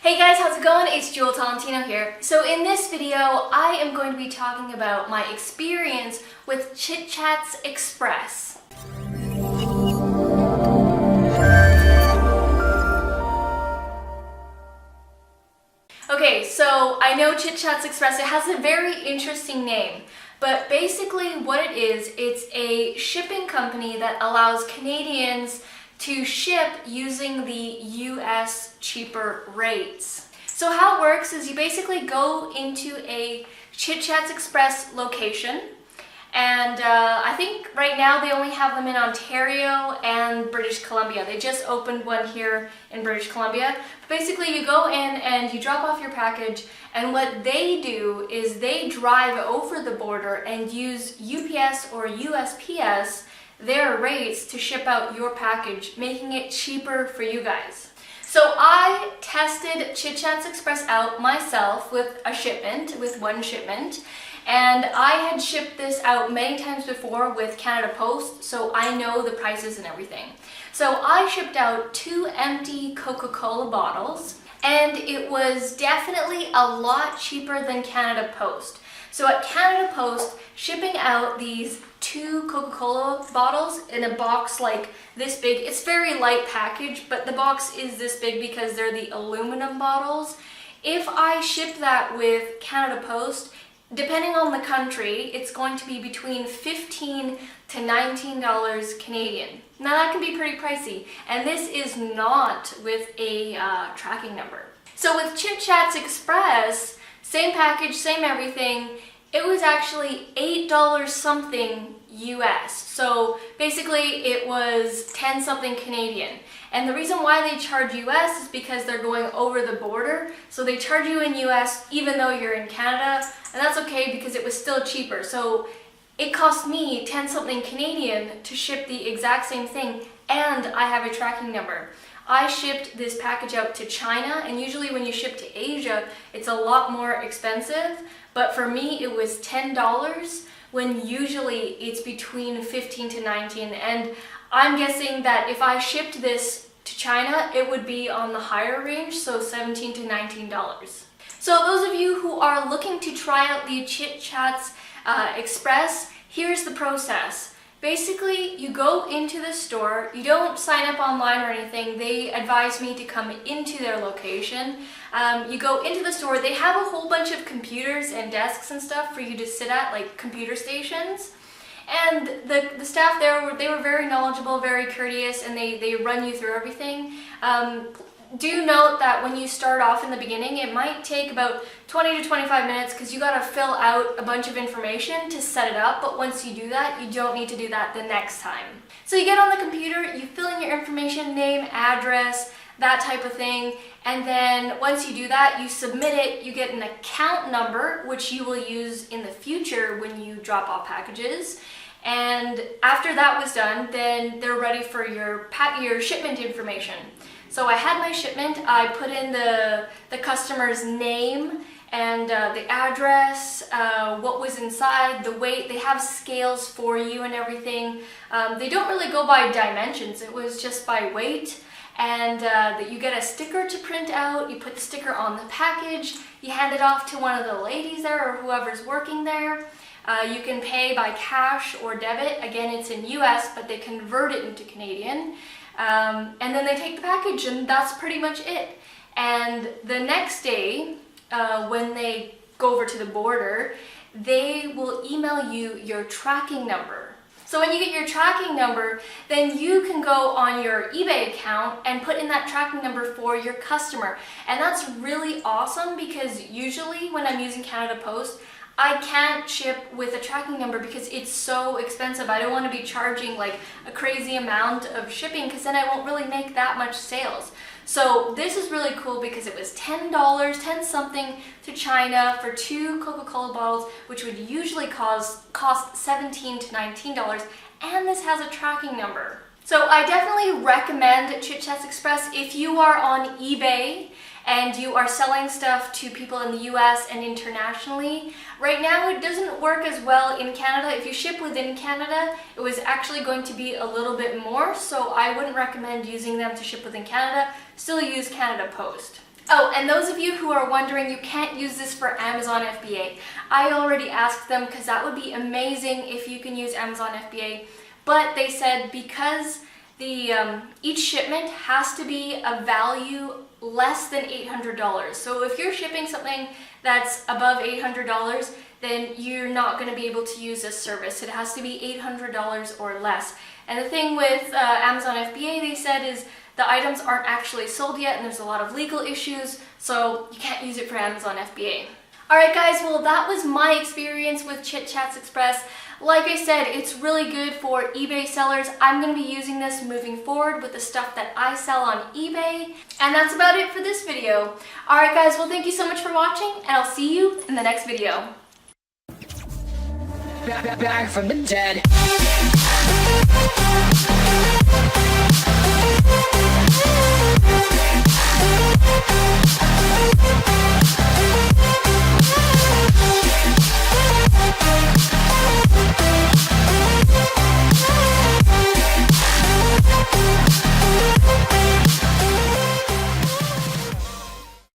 Hey guys, how's it going? It's Jewel Tolentino here. So in this video, I am going to be talking about my experience with Chit Chats Express. Okay, so I know Chit Chats Express, it has a very interesting name, but basically what it is, it's a shipping company that allows Canadians to ship using the US cheaper rates. So how it works is you basically go into a Chit Chats Express location, and I think right now they only have them in Ontario and British Columbia. They just opened one here in British Columbia. But basically you go in and you drop off your package, and what they do is they drive over the border and use UPS or USPS their rates to ship out your package, making it cheaper for you guys. So I tested Chit Chats Express out myself with one shipment, and I had shipped this out many times before with Canada Post, so I know the prices and everything. So I shipped out 2 empty Coca-Cola bottles, and it was definitely a lot cheaper than Canada Post. So at Canada Post, shipping out these 2 Coca-Cola bottles in a box like this big, it's very light package, but the box is this big because they're the aluminum bottles. If I ship that with Canada Post, depending on the country, it's going to be between $15 to $19 Canadian. Now that can be pretty pricey, and this is not with a tracking number. So with Chit Chats Express, same package, same everything, it was actually $8 something US. So basically it was 10 something Canadian. And the reason why they charge US is because they're going over the border. So they charge you in US even though you're in Canada, and that's okay because it was still cheaper. So it cost me 10 something Canadian to ship the exact same thing, and I have a tracking number. I shipped this package out to China, and usually when you ship to Asia, it's a lot more expensive, but for me it was $10 when usually it's between 15 to 19, and I'm guessing that if I shipped this to China, it would be on the higher range, so $17 to $19. So those of you who are looking to try out the Chit Chats Express, here's the process. Basically, you go into the store, you don't sign up online or anything. They advise me to come into their location. You go into the store, they have a whole bunch of computers and desks and stuff for you to sit at, like computer stations. And the staff there, they were very knowledgeable, very courteous, and they run you through everything. Do note that when you start off in the beginning, it might take about 20 to 25 minutes because you got to fill out a bunch of information to set it up, but once you do that, you don't need to do that the next time. So you get on the computer, you fill in your information, name, address, that type of thing, and then once you do that, you submit it, you get an account number, which you will use in the future when you drop off packages. And after that was done, then they're ready for your shipment information. So I had my shipment, I put in the customer's name and the address, what was inside, the weight. They have scales for you and everything. They don't really go by dimensions, it was just by weight. And that you get a sticker to print out, you put the sticker on the package, you hand it off to one of the ladies there or whoever's working there. You can pay by cash or debit. Again, it's in US, but they convert it into Canadian. And then they take the package, and that's pretty much it. And the next day, when they go over to the border, they will email you your tracking number. So when you get your tracking number, then you can go on your eBay account and put in that tracking number for your customer. And that's really awesome because usually when I'm using Canada Post, I can't ship with a tracking number because it's so expensive. I don't want to be charging like a crazy amount of shipping because then I won't really make that much sales. So this is really cool because it was $10, 10 something to China for 2 Coca-Cola bottles, which would usually cost $17 to $19, and this has a tracking number. So I definitely recommend Chit Chats Express if you are on eBay and you are selling stuff to people in the US and internationally. Right now it doesn't work as well in Canada. If you ship within Canada, it was actually going to be a little bit more, so I wouldn't recommend using them to ship within Canada. Still use Canada Post. Oh, and those of you who are wondering, you can't use this for Amazon FBA. I already asked them because that would be amazing if you can use Amazon FBA, but they said because each shipment has to be a value less than $800. So if you're shipping something that's above $800, then you're not going to be able to use this service. It has to be $800 or less. And the thing with Amazon FBA, they said, is the items aren't actually sold yet and there's a lot of legal issues, so you can't use it for Amazon FBA. Alright guys, well that was my experience with Chit Chats Express. Like I said, it's really good for eBay sellers. I'm going to be using this moving forward with the stuff that I sell on eBay. And that's about it for this video. Alright guys, well thank you so much for watching, and I'll see you in the next video. Back from the dead.